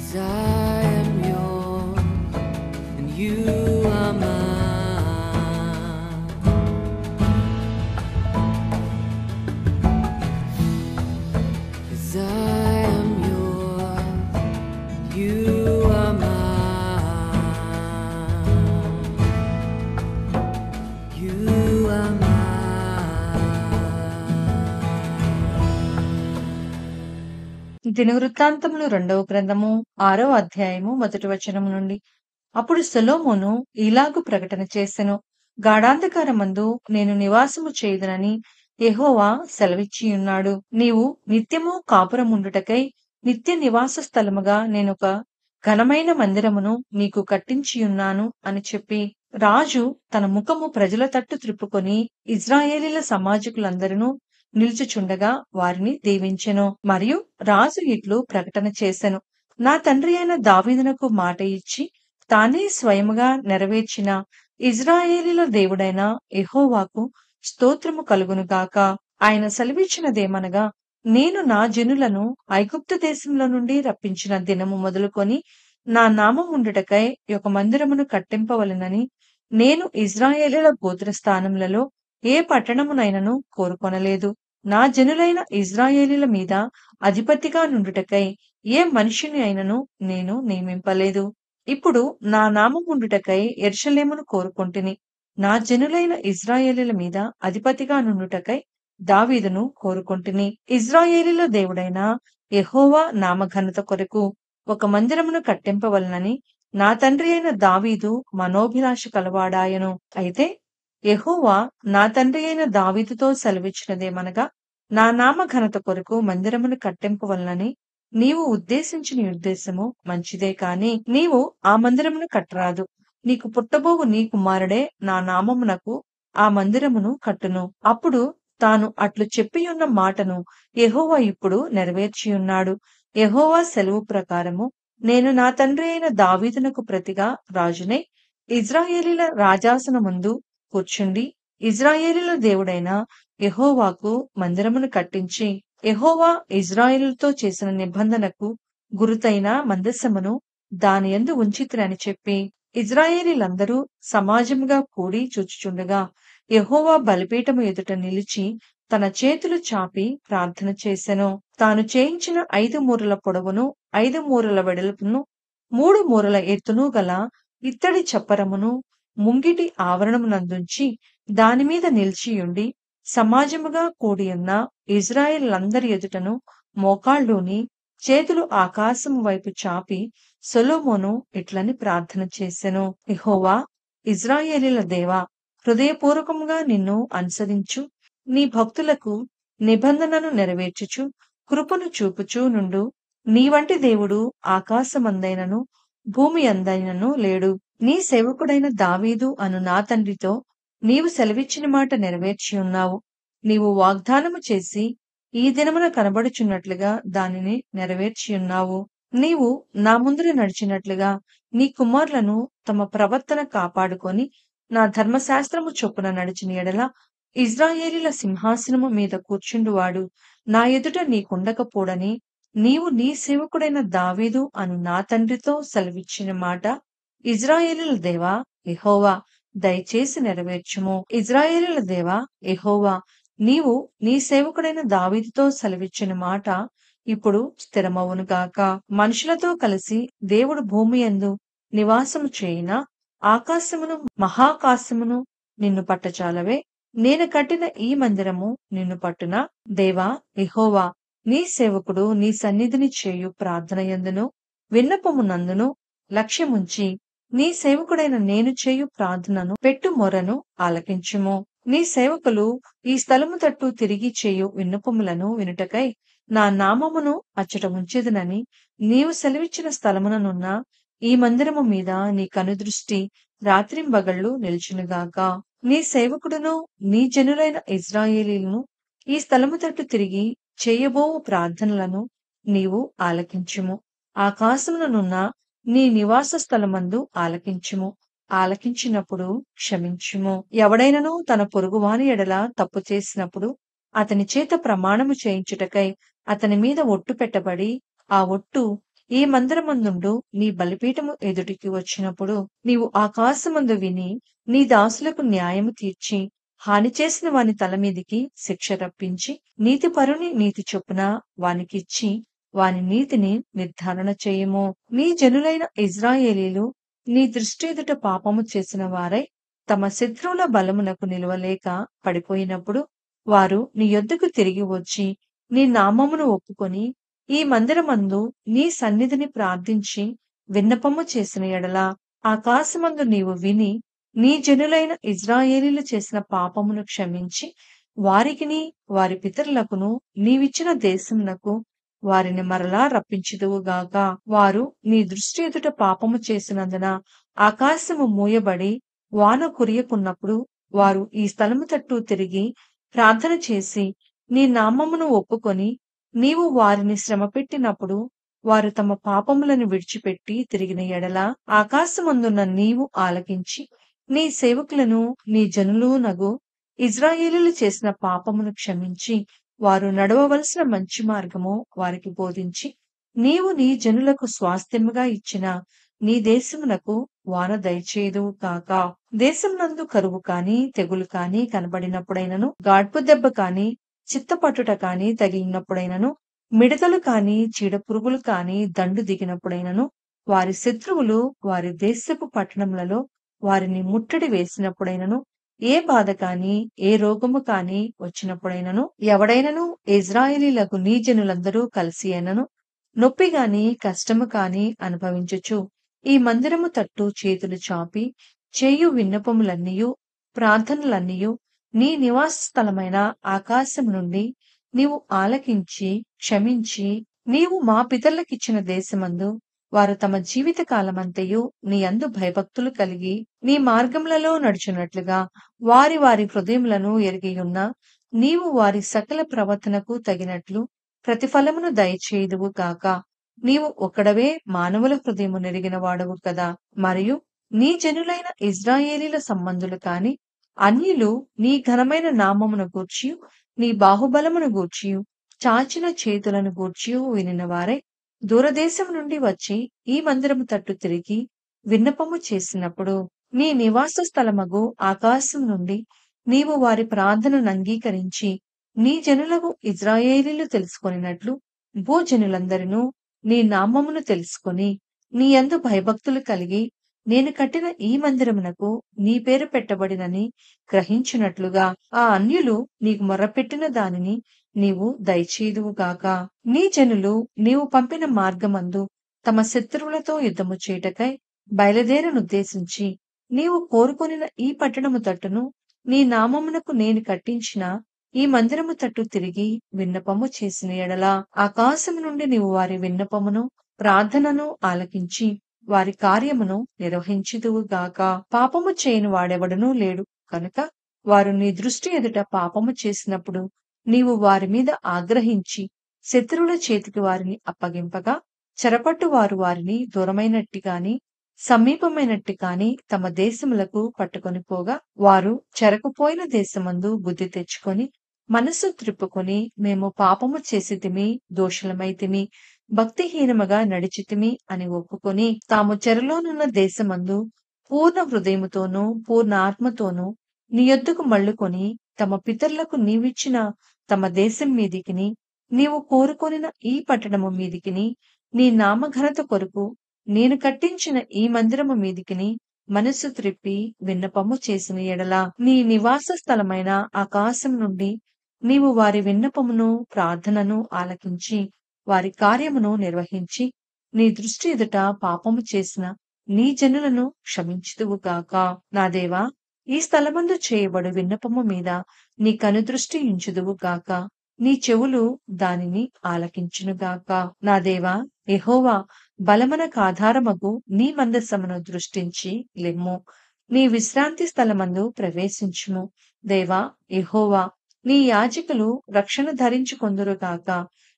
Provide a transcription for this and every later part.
'Cause I am yours and you are mine. 'Cause I am yours, you are mine. You are mine. దినవృత్తాంతములు 2వ గ్రంథము 6వ అధ్యాయము 1వ వచనం నుండి. అప్పుడు సొలొమోను ఇలాగు ప్రకటన చేసెను. గాఢాంధకారమందు నేను నివాసము చేయుదునని యెహోవా సెలవిచ్చియున్నాడు. నీవు నిత్యము కాపురముండుటకై నిత్య నివాస స్థలముగా నేనొక ఘనమైన మందిరమును నీకు కట్టించియున్నాను అని చెప్పి, రాజు తన ముఖము ప్రజల తట్టు త్రిప్పుకొని ఇశ్రాయేలీయుల సమాజకులందరూ నిలుచుచుండగా వారిని దీవించెను. మరియు రాజు ఇట్లు ప్రకటన చేసెను. నా తండ్రి అయిన దావీదునకు మాట ఇచ్చి తానే స్వయముగా నెరవేర్చిన ఇశ్రాయేలీయుల దేవుడైన యెహోవాకు స్తోత్రము కలుగునుగాక. ఆయన సెలవిచ్చినదేమనగా, నేను నా జనులను ఐగుప్తు దేశంలో నుండి రప్పించిన దినము మొదలుకొని నా నామముండుటకై ఒక మందిరమును కట్టింపవలెనని నేను ఇశ్రాయేలీయుల గోత్రస్థానములలో ఏ పట్టణమునైనను కోరుకొనలేదు. నా జనులైన ఇశ్రాయేలీయుల మీద అధిపతిగా నుండుటకై ఏ మనిషిని అయినను నేను నియమింపలేదు. ఇప్పుడు నా నామముండుటకై యెరూషలేమును కోరుకొంటిని. నా జనులైన ఇశ్రాయేలీయుల మీద అధిపతిగా నుండుటకై దావీదును కోరుకొంటిని. ఇశ్రాయేలీయుల దేవుడైన యెహోవా నామఘనత కొరకు ఒక మందిరమును కట్టింపవలెనని నా తండ్రి అయిన దావీదు మనోభిలాష కలవాడాయెను. అయితే యెహోవా నా తండ్రి అయిన దావీదుతో సెలవిచ్చినదేమనగా, నా నామ ఘనత కొరకు మందిరమును కట్టింపవలనని నీవు ఉద్దేశించిన ఉద్దేశము మంచిదే కాని నీవు ఆ మందిరమును కట్టరాదు. నీకు పుట్టబోవు నీ కుమారుడే నా నామమునకు ఆ మందిరమును కట్టును. అప్పుడు తాను అట్లు చెప్పియున్న మాటను యెహోవా ఇప్పుడు నెరవేర్చియున్నాడు. యెహోవా సెలవు ప్రకారము నేను నా తండ్రి అయిన దావీదునకు ప్రతిగా రాజునై ఇశ్రాయేలీయుల రాజాసనమందు కూర్చుండి ఇశ్రాయేలీయుల దేవుడైన యెహోవాకు మందిరమును కట్టించి, యెహోవా ఇశ్రాయేలుతో చేసిన నిబంధనకు గురుతైన మందసమును దాని యందు ఉంచితినని చెప్పి, ఇశ్రాయేలీయులందరూ సమాజముగా కూడి చూచుచుండగా యెహోవా బలిపీఠము ఎదుట నిలిచి తన చేతులు చాపి ప్రార్థన చేసెను. తాను చేయించిన 5 మూరల పొడవును 5 మూరల వెడల్పును 3 మూరల ఎత్తును గల ఇత్తడి చప్పరమును ముంగిటి ఆవరణమునందుంచి దానిమీద నిలిచియుండి సమాజముగా కూడియున్న ఇశ్రాయేలీయులందరి ఎదుటను మోకాళ్ళూని చేతులు ఆకాశము వైపు చాపి సొలొమోను ఇట్లని ప్రార్థన చేసెను. యెహోవా ఇశ్రాయేలీయుల దేవా, హృదయపూర్వకముగా నిన్ను అనుసరించు నీ భక్తులకు నిబంధనను నెరవేర్చుచు కృపను చూపుచూ నుండు నీ వంటి దేవుడు ఆకాశమందైనను భూమి అందైనను లేడు. నీ సేవకుడైన దావీదు అను నా తండ్రితో నీవు సెలవిచ్చిన మాట నెరవేర్చియున్నావు. నీవు వాగ్దానము చేసి ఈ దినమున కనబడుచున్నట్లుగా దానిని నెరవేర్చియున్నావు. నీవు నా ముందర నడిచినట్లుగా నీ కుమారులను తమ ప్రవర్తన కాపాడుకొని నా ధర్మశాస్త్రము చొప్పున నడిచిన ఎడల ఇశ్రాయేలీయుల సింహాసనము మీద కూర్చుండువాడు నా ఎదుట నీకుండకపోడని నీవు నీ సేవకుడైన దావీదు అను నా తండ్రితో సెలవిచ్చిన మాట ఇశ్రాయేలీయుల దేవా యెహోవా దయచేసి నెరవేర్చుము. ఇశ్రాయేలీయుల దేవా యెహోవా, నీవు నీ సేవకుడైన దావీదుతో సెలవిచ్చిన మాట ఇప్పుడు స్థిరమవునుగాక. మనుషులతో కలిసి దేవుడు భూమి యందు నివాసము చేయునా ఆకాశమును మహాకాశమును నిన్ను పట్టచాలవే. నేను కట్టిన ఈ మందిరము నిన్ను పట్టునా? దేవా యెహోవా, నీ సేవకుడు నీ సన్నిధిని చేయు ప్రార్థన యందును విన్నపమునందును లక్ష్యముంచి నీ సేవకుడైన నేను చేయు ప్రార్థనను పెట్టు మొరను ఆలకించుము. నీ సేవకులు ఈ స్థలము తట్టు తిరిగి చేయు విన్నపములను వినుటకై నా నామమును అచ్చట ఉంచెదనని నీవు సెలవిచ్చిన స్థలముననున్న ఈ మందిరము మీద నీ కనుదృష్టి రాత్రింబగళ్ళు నిలుచునుగాక. నీ సేవకుడును నీ జనులైన ఇశ్రాయేలీయులను ఈ స్థలము తట్టు తిరిగి చేయబోవు ప్రార్థనలను నీవు ఆలకించుము. ఆకాశముననున్న నీ నివాస స్థలమందు ఆలకించుము. ఆలకించినప్పుడు క్షమించుము. ఎవడైనను తన పొరుగువాని ఎడల తప్పు చేసినప్పుడు అతని చేత ప్రమాణము చేయించుటకై అతని మీద ఒట్టు పెట్టబడి ఆ ఒట్టు ఈ మందిరమందుండు నీ బలిపీఠము ఎదుటికి వచ్చినప్పుడు నీవు ఆకాశమందు విని నీ దాసులకు న్యాయము తీర్చి హాని చేసిన వాని తల మీదికి శిక్ష రప్పించి నీతిపరుని నీతి చొప్పున వానికిచ్చి వాని నీతిని నిర్ధారణ చేయము. నీ జనులైన ఇజ్రాయేలీలు నీ దృష్టి ఎదుట పాపము చేసిన వారై తమ శత్రువుల బలమునకు నిలవలేక పడిపోయినప్పుడు వారు నీ యొద్దకు తిరిగి వచ్చి నీ నామమును ఒప్పుకొని ఈ మందిరమందు నీ సన్నిధిని ప్రార్థించి విన్నపము చేసిన ఎడల ఆకాశమందు నీవు విని నీ జనులైన ఇజ్రాయేలీలు చేసిన పాపమును క్షమించి వారికిని వారి పితరులకును నీవిచ్చిన దేశమునకు వారిని మరలా రప్పించుదువుగాక. వారు నీ దృష్టి ఎదుట పాపము చేసినందున ఆకాశము మూయబడి వాన కురియకున్నప్పుడు వారు ఈ స్థలము తట్టు తిరిగి ప్రార్థన చేసి నీ నామమును ఒప్పుకొని నీవు వారిని శ్రమపెట్టినప్పుడు వారు తమ పాపములను విడిచిపెట్టి తిరిగిన ఎడల ఆకాశమందున్న నీవు ఆలకించి నీ సేవకులను నీ జనులునగు ఇజ్రాయేలీలు చేసిన పాపమును క్షమించి వారు నడవవలసిన మంచి మార్గము వారికి బోధించి నీవు నీ జనులకు స్వాస్థ్యముగా ఇచ్చిన నీ దేశమునకు వాన దయచేయుదువు కాక. దేశమునందు కరువు కాని తెగులు కాని కనబడినప్పుడైనను గాడ్పు దెబ్బ కాని చిత్తపట్టుట కాని తగిలినప్పుడైనను మిడతలు కాని చీడపురుగులు కాని దండు దిగినప్పుడైనను వారి శత్రువులు వారి దేశపు పట్టణములలో వారిని ముట్టడి వేసినప్పుడైనను ఏ బాధ కాని ఏ రోగము కాని వచ్చినప్పుడైనను ఎవడైనను ఇజ్రాయేలీలకు నీ జనులందరూ కలిసి అయినను నొప్పి గాని కష్టము కాని అనుభవించుచు ఈ మందిరము తట్టు చేతులు చాపి చేయు విన్నపములన్నీయు ప్రార్థనలన్నీయు నీ నివాస స్థలమైన ఆకాశము నుండి నీవు ఆలకించి క్షమించి నీవు మా పితరులకిచ్చిన దేశమందు వారు తమ జీవిత కాలమంతయు నీ యందు భయభక్తులు కలిగి నీ మార్గములలో నడుచున్నట్లుగా వారి వారి హృదయములను ఎరిగియున్న నీవు వారి సకల ప్రవర్తనకు తగినట్లు ప్రతిఫలమును దయచేయుదువు కాక. నీవు ఒక్కడవే మానవుల హృదయము నెరిగిన వాడవు కదా. మరియు నీ జనులైన ఇజ్రాయేలీల సంబంధులు కాని అన్యులు నీ ఘనమైన నామమును గూర్చియు నీ బాహుబలమును గూర్చియు చాచిన చేతులను గూర్చియు వినిన వారై దూరదేశం నుండి వచ్చి ఈ మందిరము తట్టు తిరిగి విన్నపము చేసినప్పుడు నీ నివాస స్థలమగు ఆకాశం నుండి నీవు వారి ప్రార్థనను అంగీకరించి నీ జనులకు ఇజ్రాయేలీలు తెలుసుకొనినట్లు భూజనులందరినూ నీ నామమును తెలుసుకొని నీ యందు భయభక్తులు కలిగి నేను కట్టిన ఈ మందిరమునకు నీ పేరు పెట్టబడినని గ్రహించినట్లుగా ఆ అన్యులు నీకు మొర్రపెట్టిన దానిని నీవు దయచేయుదువుగాక. నీ జనులు నీవు పంపిన మార్గమందు తమ శత్రువులతో యుద్ధము చేయుటకై బయలుదేరనుద్దేశించి నీవు కోరుకొనిన ఈ పట్టణము తట్టును నీ నామమునకు నేను కట్టించిన ఈ మందిరము తట్టు తిరిగి విన్నపము చేసిన ఎడల ఆకాశము నుండి నీవు వారి విన్నపమును ప్రార్థనను ఆలకించి వారి కార్యమును నిర్వహించుదువుగాక. పాపము చేయని వాడెవడనూ లేడు కనుక వారు నీ దృష్టి ఎదుట పాపము చేసినప్పుడు నీవు వారి మీద ఆగ్రహించి శత్రువుల చేతికి వారిని అప్పగింపగా చెరపట్టు వారు వారిని దూరమైనట్టు గాని సమీపమైనట్టు కాని తమ దేశములకు పట్టుకొని పోగా వారు చెరకుపోయిన దేశమందు బుద్ధి తెచ్చుకొని మనస్సు త్రిప్పుకొని మేము పాపము చేసితిమి దోషులమైతిమి భక్తిహీనముగా నడిచితిమి అని ఒప్పుకొని తాము చెరలోనున్న దేశమందు పూర్ణ హృదయముతోనూ పూర్ణ ఆత్మతోనూ నీ యొద్దకు మళ్ళుకొని తమ పితరులకు నీవిచ్చిన తమ దేశం మీదికిని నీవు కోరుకొనిన ఈ పట్టణము మీదికిని నీ నామఘనత కొరకు నేను కట్టించిన ఈ మందిరము మీదికిని మనస్సు త్రిప్పి విన్నపము చేసిన ఎడల నీ నివాస స్థలమైన ఆకాశం నుండి నీవు వారి విన్నపమును ప్రార్థనను ఆలకించి వారి కార్యమును నిర్వహించి నీ దృష్టి ఎదుట పాపము చేసిన నీ జనులను క్షమించుదువుగాక. నా దేవా, ఈ స్థలమందు చేయబడు విన్నపము మీద నీ కనుదృష్టి ఉంచుదువుగాక. నీ చెవులు దానిని ఆలకించునుగాక. నా దేవా యెహోవా, బలమునకాధారమగు నీ మందసమును దృష్టించి లెమ్ము. నీ విశ్రాంతి స్థలమందు ప్రవేశించుము. దేవా యెహోవా, నీ యాజకులు రక్షణ ధరించుకొందురుగాక.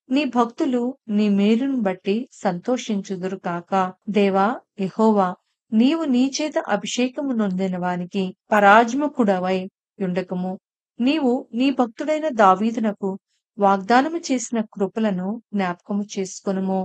నీ భక్తులు నీ మేలును బట్టి సంతోషించుదురుగాక. దేవా యెహోవా, నీవు నీ చేత అభిషేకము నొందిన వానికి పరాజ్ముఖుడవై యుండకము. నీవు నీ భక్తుడైన దావీదునకు వాగ్దానము చేసిన కృపలను జ్ఞాపకము చేసుకొనుము.